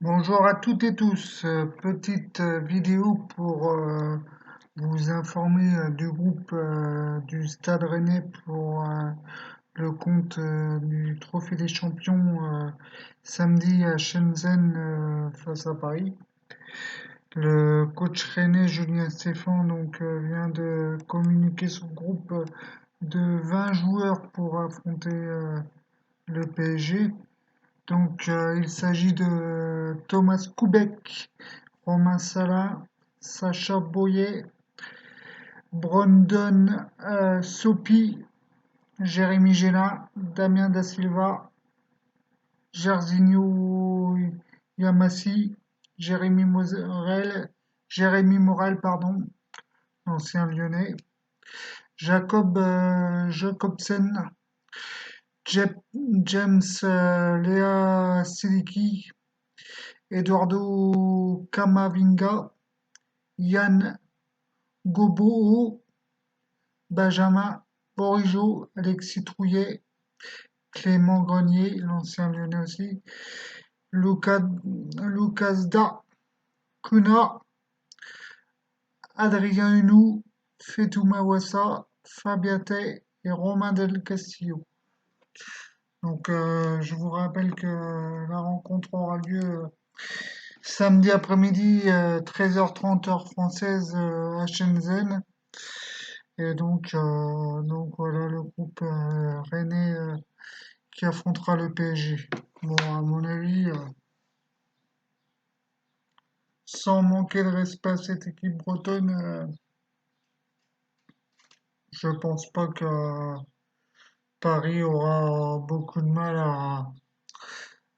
Bonjour à toutes et tous. Petite vidéo pour vous informer du groupe du Stade Rennais pour le compte du Trophée des Champions samedi à Shenzhen face à Paris. Le coach rennais Julien Stéphan vient de communiquer son groupe de 20 joueurs pour affronter le PSG. Il s'agit de Thomas Koubek, Romain Salah, Sacha Boyer, Brandon Sopi, Jérémy Géla, Damien Da Silva, Jairzinho Yamassi, Jérémy Morel, pardon, ancien lyonnais, Jacobsen, James Lea Siliki, Eduardo Camavinga, Yann Goboo, Benjamin Bourigeaud, Alexis Trouillet, Clément Grenier, l'ancien lyonnais aussi, Lucas, Lucas Kuna, Adrien Hunou, Fetou Mawassa, Fabiate et Romain Del Castillo. Je vous rappelle que la rencontre aura lieu samedi après-midi, 13h30 heure française à Shenzhen. Donc voilà le groupe rennais qui affrontera le PSG. Bon, à mon avis, sans manquer de respect à cette équipe bretonne, je pense pas que Paris aura beaucoup de mal à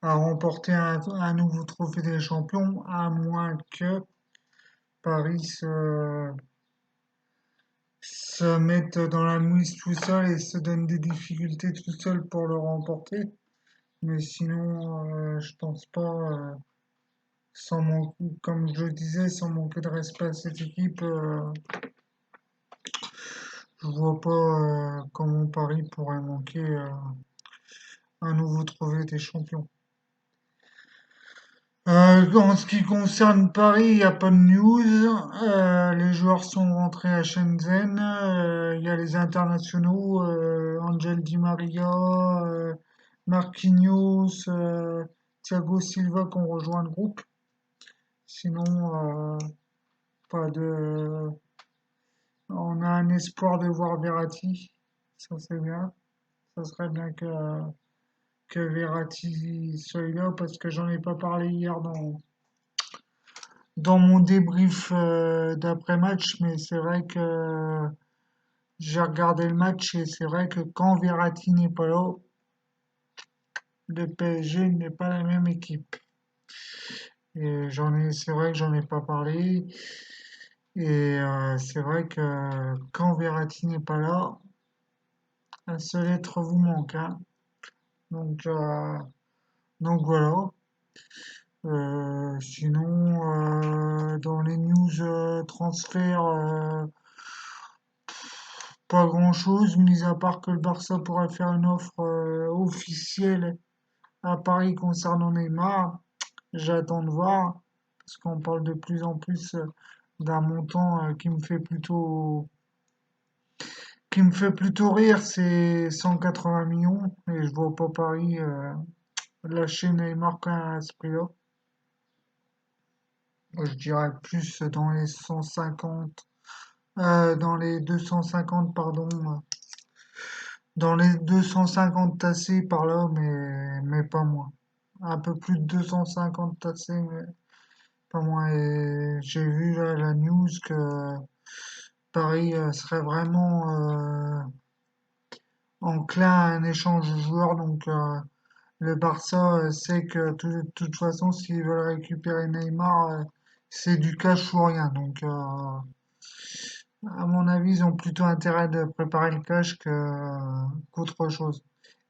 remporter un nouveau trophée des champions, à moins que Paris se mette dans la mouise tout seul et se donne des difficultés tout seul pour le remporter. Mais sinon, je pense pas, comme je le disais, sans manquer de respect à cette équipe, je vois pas comment Paris pourrait manquer un nouveau trophée des champions. En ce qui concerne Paris, il n'y a pas de news. Les joueurs sont rentrés à Shenzhen. Il y a les internationaux, Angel Di Maria, Marquinhos, Thiago Silva qui ont rejoint le groupe. Sinon, pas de. On a un espoir de voir Verratti. Ça c'est bien. Ça serait bien que Verratti soit là parce que j'en ai pas parlé hier dans mon débrief d'après-match, mais c'est vrai que j'ai regardé le match et c'est vrai que quand Verratti n'est pas là, le PSG n'est pas la même équipe. C'est vrai que j'en ai pas parlé. C'est vrai que quand Verratti n'est pas là, un seul être vous manque, hein. Donc, euh, donc voilà. Sinon, dans les news transferts, pas grand-chose, mis à part que le Barça pourrait faire une offre officielle à Paris concernant Neymar. J'attends de voir, parce qu'on parle de plus en plus d'un montant qui me fait plutôt rire, c'est 180 millions, et je vois pas Paris lâcher Neymar quand même à ce prix-là. Moi, je dirais plus dans les 150, dans les 250, pardon, dans les 250 tassés par là, mais pas moins. Un peu plus de 250 tassés, mais pas moins. Et j'ai vu là, la news que Paris serait vraiment enclin à un échange de joueurs. Le Barça sait que de toute façon, s'ils veulent récupérer Neymar, c'est du cash ou rien. À mon avis, ils ont plutôt intérêt de préparer le cash qu'autre chose.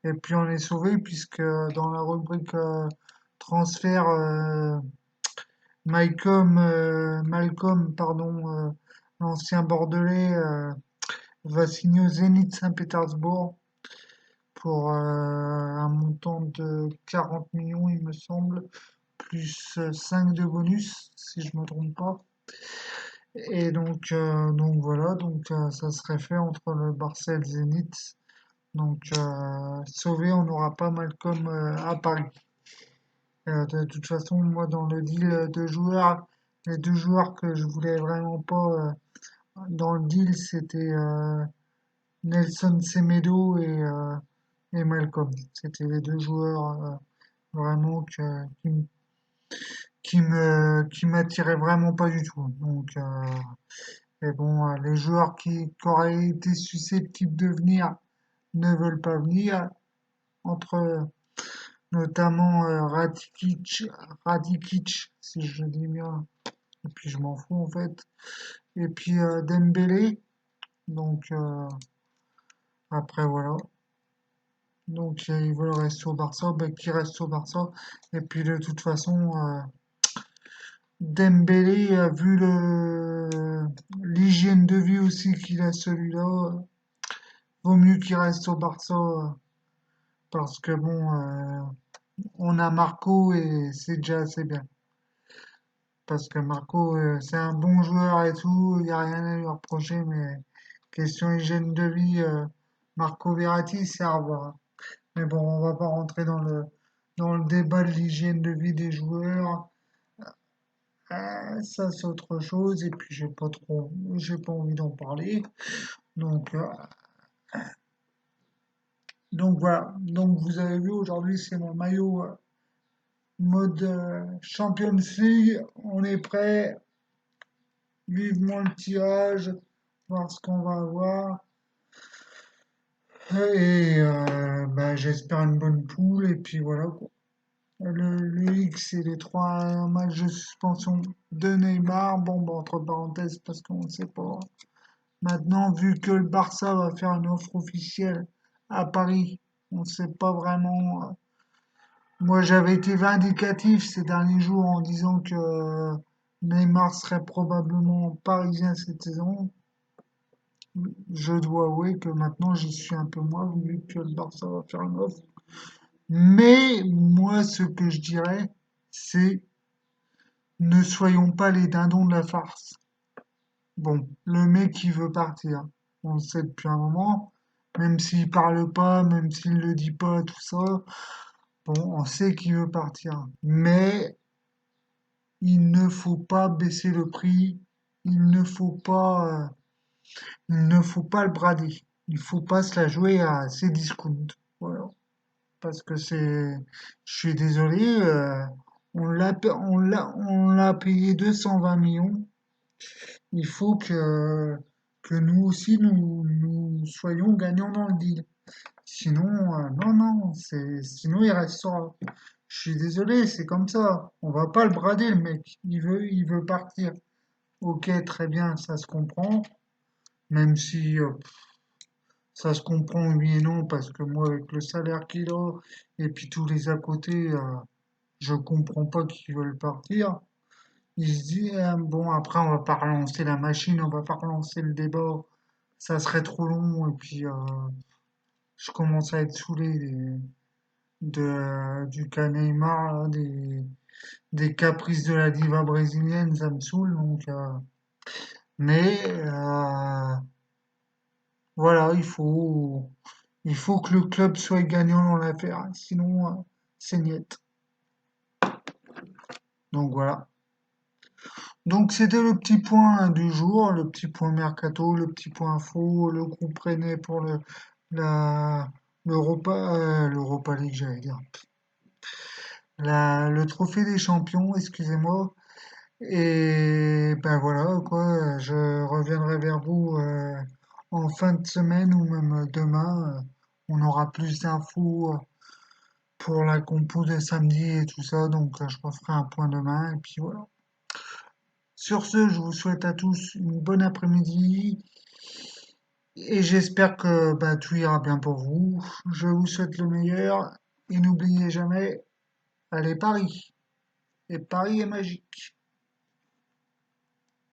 Et puis on est sauvé puisque dans la rubrique transfert, Malcolm, pardon, l'ancien Bordelais, va signer au Zénith Saint-Pétersbourg pour un montant de 40 millions, il me semble, plus 5 de bonus, si je me trompe pas. Et donc voilà, ça serait fait entre le Barça et le Zénith. Sauvé, on n'aura pas Malcolm à Paris. De toute façon, moi, dans le deal de joueurs, les deux joueurs que je voulais vraiment pas dans le deal, c'était Nelson Semedo et Malcolm. C'était les deux joueurs vraiment qui m'attiraient vraiment pas du tout. Et bon, les joueurs qui auraient été susceptibles de venir ne veulent pas venir. Entre notamment Radikic, si je le dis bien, et puis je m'en fous en fait, et puis Dembélé, donc après voilà, donc ils veulent rester au Barça, ben, qui reste au Barça, et puis de toute façon, Dembélé a vu l'hygiène de vie aussi qu'il a celui-là, vaut mieux qu'il reste au Barça, parce que bon, on a Marco et c'est déjà assez bien. Parce que Marco, c'est un bon joueur et tout, il n'y a rien à lui reprocher, mais question hygiène de vie, Marco Verratti, c'est à revoir. Mais bon, on va pas rentrer dans le débat de l'hygiène de vie des joueurs. Ça, c'est autre chose, et puis j'ai pas envie d'en parler. Donc, euh, donc voilà. Donc vous avez vu aujourd'hui, c'est mon maillot mode Champions League. On est prêt. Vivement le tirage, voir ce qu'on va avoir. Et bah, j'espère une bonne poule. Et puis voilà quoi. Le X et les trois matchs de suspension de Neymar. Bon, bah, entre parenthèses, parce qu'on ne sait pas. Maintenant, vu que le Barça va faire une offre officielle à Paris, on ne sait pas vraiment. Moi, j'avais été vindicatif ces derniers jours en disant que Neymar serait probablement parisien cette saison. Je dois avouer que maintenant j'y suis un peu moins vu que le Barça va faire une offre. Mais moi, ce que je dirais, c'est ne soyons pas les dindons de la farce. Bon, le mec il veut partir. On le sait depuis un moment. Même s'il parle pas, même s'il le dit pas, tout ça. Bon, on sait qu'il veut partir. Mais il ne faut pas baisser le prix. Il ne faut pas, il ne faut pas le brader. Il faut pas se la jouer à ses discounts. Voilà. Parce que je suis désolé, on l'a payé 220 millions. Il faut que nous aussi, nous soyons gagnants dans le deal. Sinon, non, non, sinon il restera. Je suis désolé, c'est comme ça. On va pas le brader, le mec. Il veut partir. Ok, très bien, ça se comprend. Même si ça se comprend oui et non, parce que moi, avec le salaire qu'il a et puis tous les à côté, je comprends pas qu'ils veulent partir. Il se dit, bon, après, on va pas relancer la machine, on va pas relancer le débat, ça serait trop long, et puis je commence à être saoulé du cas Neymar, là, des caprices de la diva brésilienne, ça me saoule, mais voilà, il faut que le club soit gagnant dans l'affaire, hein, sinon c'est niet. Donc voilà. Donc c'était le petit point du jour, le petit point mercato, le petit point info, le groupe Rennais pour la, l'Europa League, j'allais dire. Le trophée des champions, excusez-moi. Et ben voilà, quoi, je reviendrai vers vous en fin de semaine ou même demain. On aura plus d'infos pour la compo de samedi et tout ça, donc je referai un point demain et puis voilà. Sur ce, je vous souhaite à tous une bonne après-midi et j'espère que bah, tout ira bien pour vous. Je vous souhaite le meilleur et n'oubliez jamais, allez Paris. Et Paris est magique.